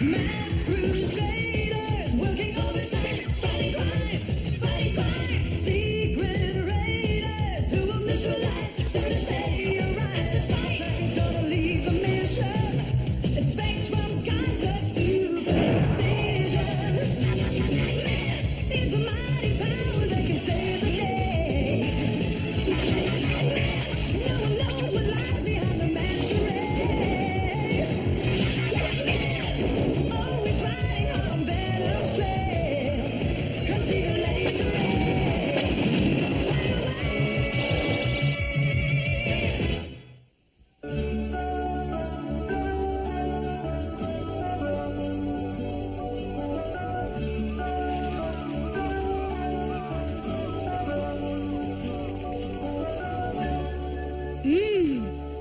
Masked crusaders working overtime, fighting crime, secret raiders who will neutralize soon as they arrive. The Soundtrack's gonna leave a mission. Expect from skies of supervision. M.A.S.K is the mighty power that can save the day. No one knows what lies behind the mad charades. Always riding on Venom's trail. Come see the laser rays. Fire away.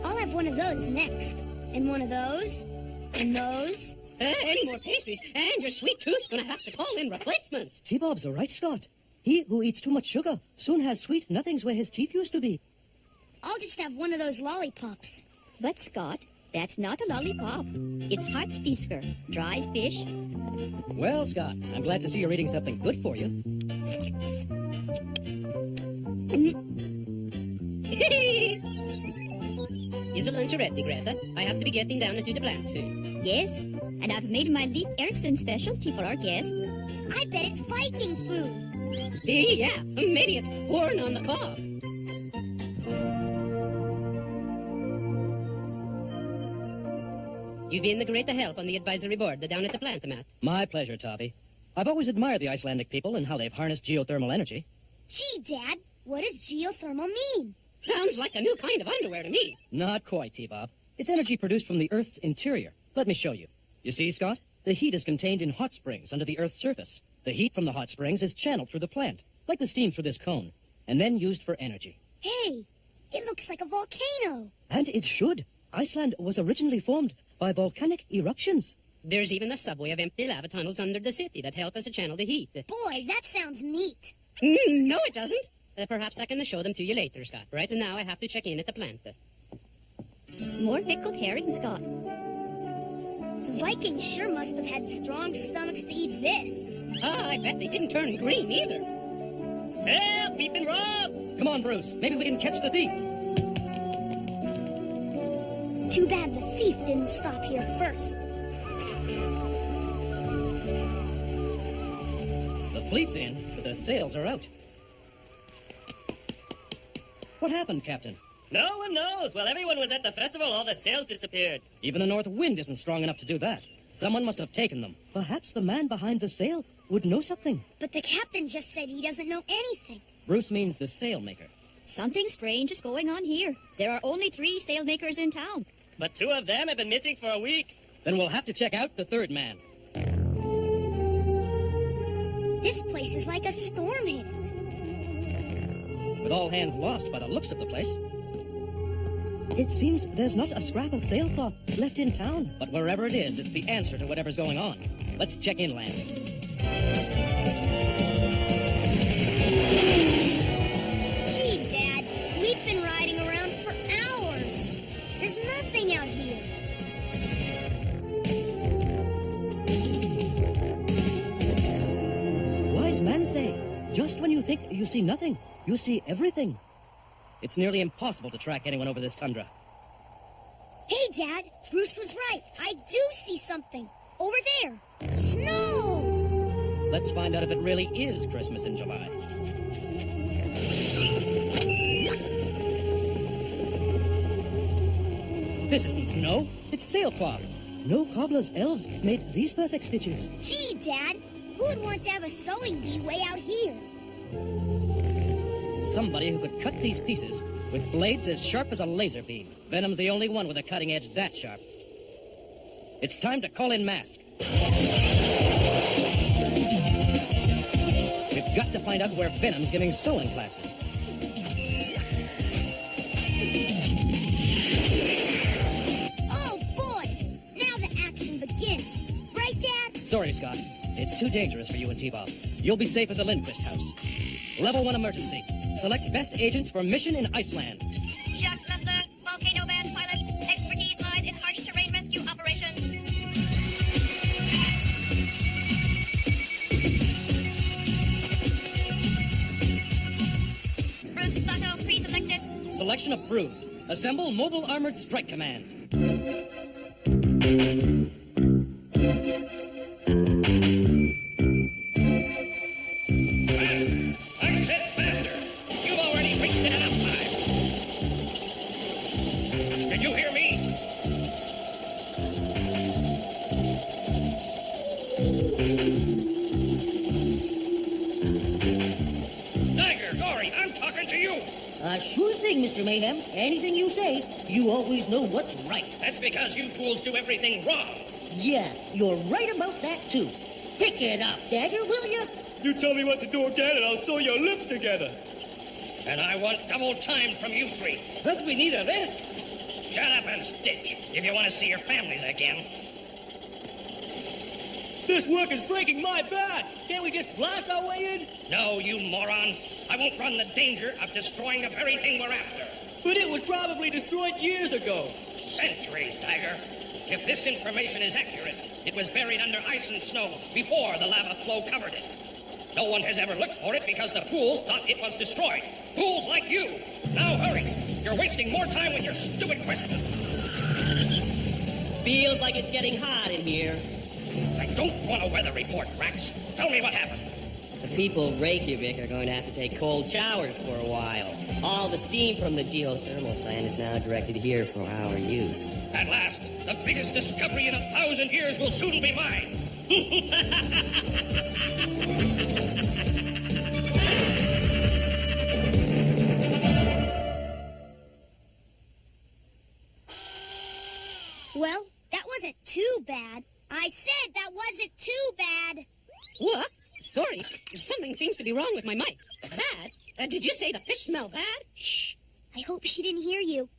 I'll have one of those next. And one of those. And those. Any more pastries, and your sweet tooth's gonna have to call in replacements. T-Bob's all right, Scott. He who eats too much sugar soon has sweet nothings where his teeth used to be. I'll just have one of those lollipops. But, Scott, that's not a lollipop. It's hartfisker, dried fish. Well, Scott, I'm glad to see you're eating something good for you. Is the lunch ready, Greta? I have to be getting down into the plant soon. Yes, and I've made my Leif Erikson specialty for our guests. I bet it's Viking food. Yeah, maybe it's corn on the cob. You've been a great help on the advisory board down at the plant, Matt. My pleasure, Toby. I've always admired the Icelandic people and how they've harnessed geothermal energy. Gee, Dad, what does geothermal mean? Sounds like a new kind of underwear to me. Not quite, T-Bob. It's energy produced from the Earth's interior. Let me show you. You see, Scott? The heat is contained in hot springs under the Earth's surface. The heat from the hot springs is channeled through the plant, like the steam through this cone, and then used for energy. Hey, it looks like a volcano. And it should. Iceland was originally formed by volcanic eruptions. There's even a subway of empty lava tunnels under the city that help us channel the heat. Boy, that sounds neat. No, it doesn't. Perhaps I can show them to you later, Scott. Right now, I have to check in at the plant. More pickled herring, Scott. The Vikings sure must have had strong stomachs to eat this. I bet they didn't turn green either. Help! We've been robbed! Come on, Bruce. Maybe we can catch the thief. Too bad the thief didn't stop here first. The fleet's in, but the sails are out. What happened, Captain? No one knows. While everyone was at the festival, all the sails disappeared. Even the north wind isn't strong enough to do that. Someone must have taken them. Perhaps the man behind the sail would know something. But the captain just said he doesn't know anything. Bruce means the sail maker. Something strange is going on here. There are only 3 sailmakers in town. But 2 of them have been missing for a week. Then we'll have to check out the third man. This place is like a storm hit it. With all hands lost by the looks of the place. It seems there's not a scrap of sailcloth left in town. But wherever it is, it's the answer to whatever's going on. Let's check inland. Gee, Dad, we've been riding around for hours. There's nothing out here. Wise men say, just when you think you see nothing, you see everything. It's nearly impossible to track anyone over this tundra. Hey, Dad, Bruce was right. I do see something. Over there. Snow! Let's find out if it really is Christmas in July. This isn't snow. It's sailcloth. No cobbler's elves made these perfect stitches. Gee, Dad, who would want to have a sewing bee way out here? Somebody who could cut these pieces with blades as sharp as a laser beam. Venom's the only one with a cutting edge that sharp. It's time to call in M.A.S.K. We've got to find out where Venom's giving sewing classes. Oh, boy! Now the action begins. Right, Dad? Sorry, Scott. It's too dangerous for you and T-Bob. You'll be safe at the Lindquist house. Level 1 emergency. Select best agents for mission in Iceland. Jacques Leffler, volcano band pilot. Expertise lies in harsh terrain rescue operation. selection approved. Assemble Mobile Armored Strike Command. Faster! I said faster! You've already wasted enough time. Did you hear me? Tiger, Gory, I'm talking to you. Sure thing, Mr. Mayhem. Anything you say. You always know what's right. That's because you fools do everything wrong. Yeah, you're right about that, too. Pick it up, Dagger, will you? You tell me what to do again and I'll sew your lips together. And I want double time from you three. But we need a rest. Shut up and stitch if you want to see your families again. This work is breaking my back. Can't we just blast our way in? No, you moron. I won't run the danger of destroying the very thing we're after. But it was probably destroyed years ago. Centuries, Tiger. If this information is accurate, it was buried under ice and snow before the lava flow covered it. No one has ever looked for it because the fools thought it was destroyed. Fools like you. Now hurry. You're wasting more time with your stupid questions. Feels like it's getting hot in here. I don't want a weather report, Rex. Tell me what happened. The people of Reykjavik are going to have to take cold showers for a while. All the steam from the geothermal plant is now directed here for our use. At last, the biggest discovery in 1,000 years will soon be mine. Well, that wasn't too bad. I said that wasn't too bad. What? Sorry, something seems to be wrong with my mic. Bad? Did you say the fish smell bad? Shh. I hope she didn't hear you.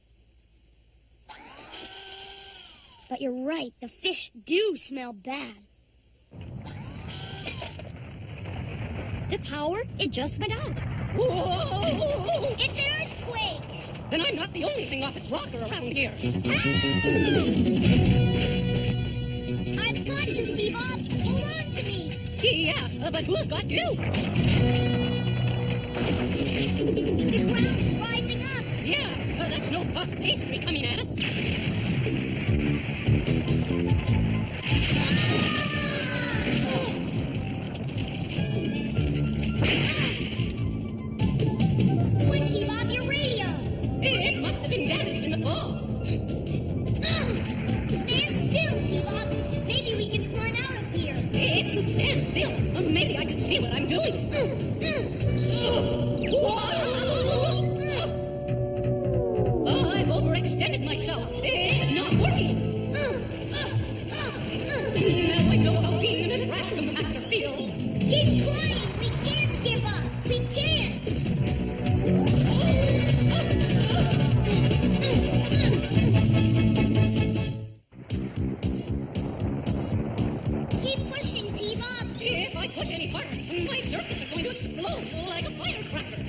But you're right, the fish do smell bad. The power, it just went out. Whoa! It's an earthquake! Then I'm not the only thing off its rocker around here. I've got you, T-Bob! Hold on to me! Yeah, but who's got you? The ground's rising up! Yeah, that's no puff pastry coming at us. Quick, T-Bob, your radio! It must have been damaged in the fall. Stand still, T-Bob! Maybe we can climb out of here! If you'd stand still, maybe I could see what I'm doing. I've overextended myself. It's not working. Now I know how being in a trash compactor feels. Keep trying! We can't give up! We can't! Keep pushing, T-Bob! If I push any harder, my circuits are going to explode like a firecracker.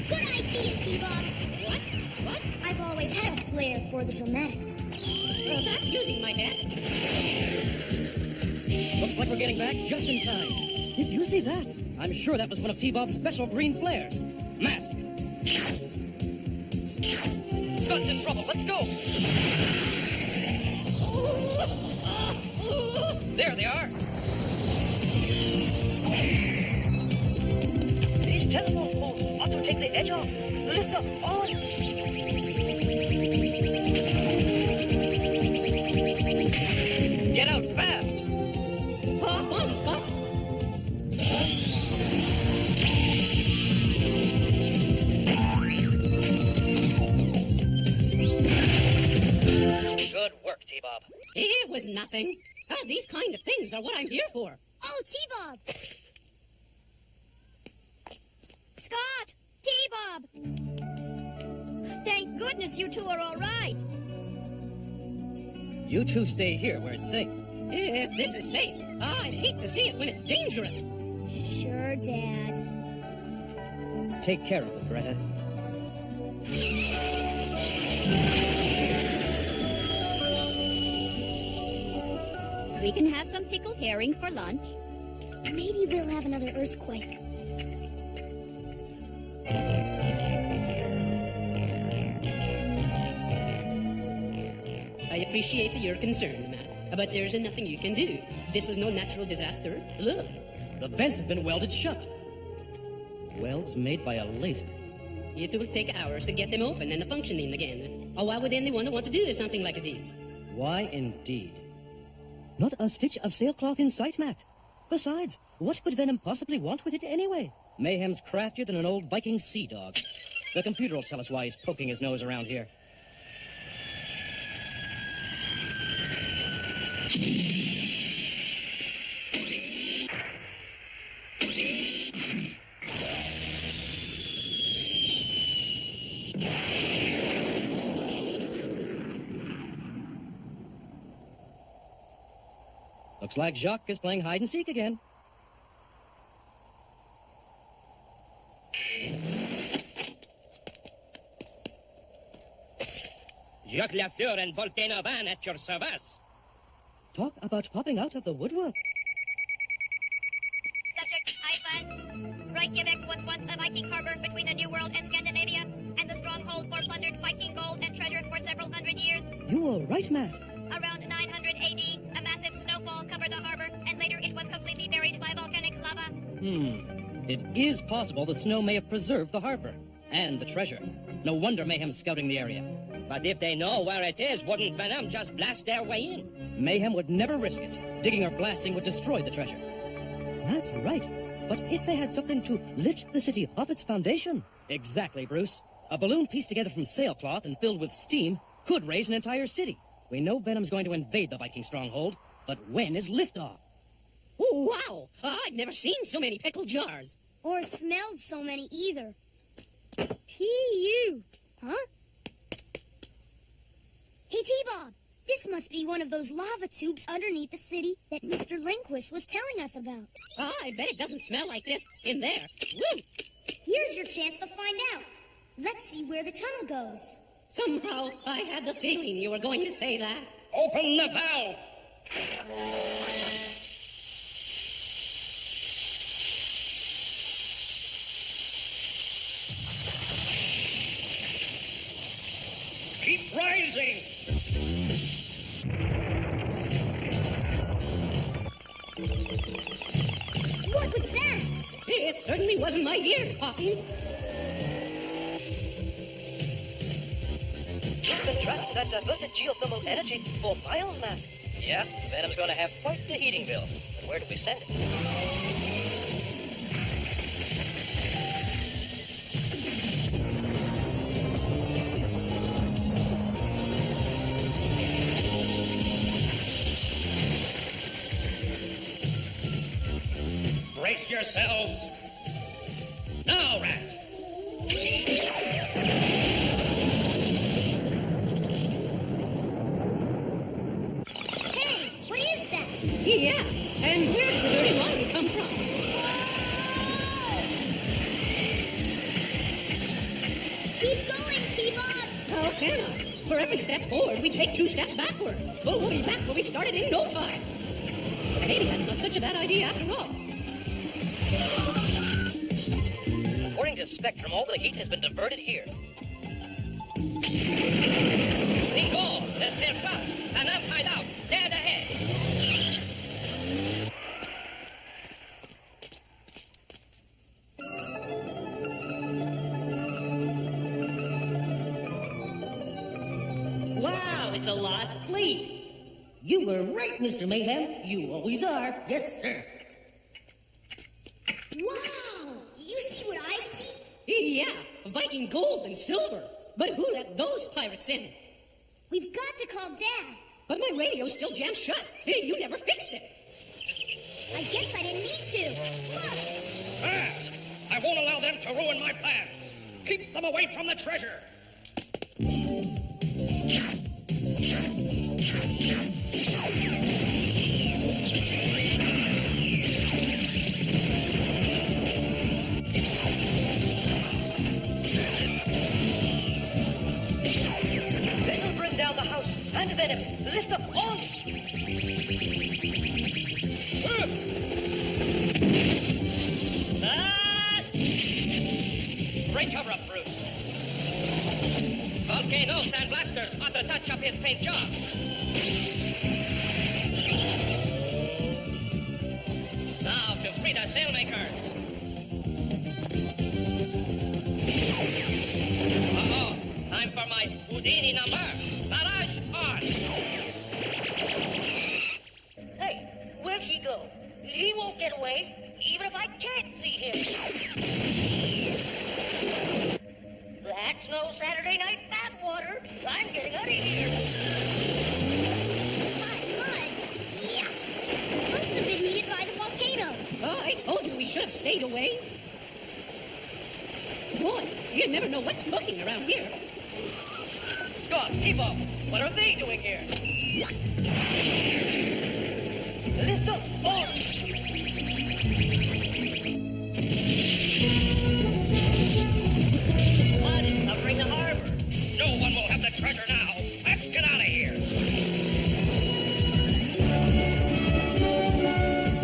Good idea, T-Bob! What? I've always had a flair for the dramatic. That's using my head. Looks like we're getting back just in time. Did you see that? I'm sure that was one of T-Bob's special green flares. M.A.S.K. Scott's in trouble. Let's go. There they are. These telephone poles ought to take the edge off. Lift up all. Get out fast. Hop on, Scott. Good work, T-Bob. It was nothing. These kind of things are what I'm here for. Oh, T-Bob! Scott! T-Bob! Thank goodness you two are all right. You two stay here where it's safe. If this is safe, I'd hate to see it when it's dangerous. Sure, Dad. Take care of it, Greta. We can have some pickled herring for lunch. Maybe we'll have another earthquake. I appreciate that you're concerned, man. But there's nothing you can do. This was no natural disaster. Look. The vents have been welded shut. Welds made by a laser. It will take hours to get them open and functioning again. Why would anyone want to do something like this? Why indeed? Not a stitch of sailcloth in sight, Matt. Besides, what could Venom possibly want with it anyway? Mayhem's craftier than an old Viking sea dog. The computer will tell us why he's poking his nose around here. Looks like Jacques is playing hide-and-seek again. Jacques Lafleur and Volcano Van at your service. Talk about popping out of the woodwork. Subject, Iceland. Reykjavik was once a Viking harbor between the New World and Scandinavia, and the stronghold for plundered Viking gold and treasure for several hundred years. You were right, Matt. Around 900 AD, a massive snowfall covered the harbor, and later it was completely buried by volcanic lava. It is possible the snow may have preserved the harbor. And the treasure. No wonder Mayhem's scouting the area. But if they know where it is, wouldn't Venom just blast their way in? Mayhem would never risk it. Digging or blasting would destroy the treasure. That's right. But if they had something to lift the city off its foundation... Exactly, Bruce. A balloon pieced together from sailcloth and filled with steam could raise an entire city. We know Venom's going to invade the Viking stronghold, but when is liftoff? Oh, wow! I've never seen so many pickle jars. Or smelled so many either. P.U. Huh? Hey, T-Bob, this must be one of those lava tubes underneath the city that Mr. Lindquist was telling us about. I bet it doesn't smell like this in there. Woo! Here's your chance to find out. Let's see where the tunnel goes. Somehow, I had the feeling you were going to say that. Open the valve! Keep rising! What was that? It certainly wasn't my ears popping. You've been tracking that diverted geothermal energy for miles, Matt. Yeah, Venom's going to have quite the heating bill. But where do we send it? Brace yourselves. Now, rats. Hey, what is that? Yeah, and where did the dirty laundry come from? Keep going, T-Bob. How can I? For every step forward, we take 2 steps backward. Oh, we'll be back where we started in no time. Maybe that's not such a bad idea after all. According to Spectrum, all the heat has been diverted here. Bingo! The circle! And upside out! Dead ahead! Wow, it's a lost fleet. You were right, Mr. Mayhem. You always are. Yes, sir. Wow, do you see what I see? Yeah, Viking gold and silver. But who let those pirates in? We've got to call Dad. But my radio's still jammed shut. You never fixed it. I guess I didn't need to. Look, M.A.S.K, I won't allow them to ruin my plans. Keep them away from the treasure. This'll bring down the house and Venom. Lift up on. Break cover up, Bruce. Volcano, stand blasters on the touch of his paint job. Now to free the sailmakers. Uh-oh, time for my Houdini number. Barrage on. Hey, where'd he go? He won't get away, even if I can't see him. That's no Saturday night bathwater. I'm getting out of here. Mud. Yeah. Must have been heated by the volcano. Oh, I told you we should have stayed away. Boy, you never know what's cooking around here. Scott, T-Bob, what are they doing here? Lift up, boy. Flood is covering the harbor. No one will have the treasure now. Let's get out of here.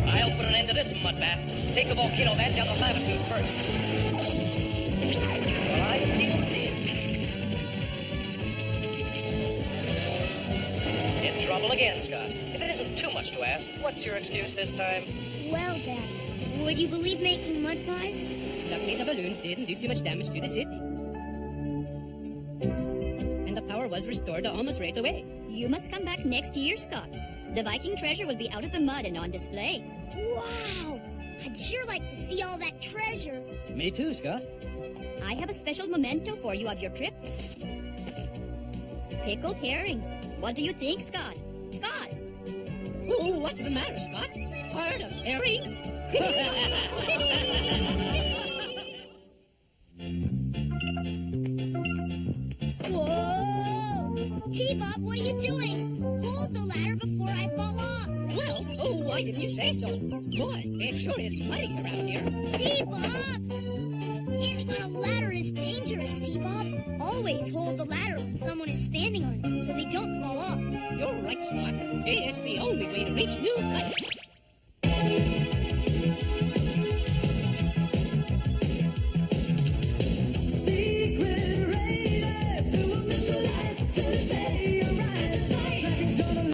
I'll put an end to this mud bath. Take the volcano van down the lava tube first. Well, I sealed it. In trouble again, Scott. If it isn't too much to ask, what's your excuse this time? Well, Dad, would you believe making mud pies? Luckily, the balloons didn't do too much damage to the city. And the power was restored almost right away. You must come back next year, Scott. The Viking treasure will be out of the mud and on display. Wow! I'd sure like to see all that treasure. Me too, Scott. I have a special memento for you of your trip. Pickled herring. What do you think, Scott? Scott! Oh, what's the matter, Scott? Part of herring? Whoa! T-Bob, what are you doing? Hold the ladder before I fall off. Well, oh, why didn't you say so? Boy, it sure is muddy around here. T-Bob! Standing on a ladder is dangerous, T-Bob. Always hold the ladder when someone is standing on it so they don't fall off. You're right, Scott. It's the only way to reach new heights.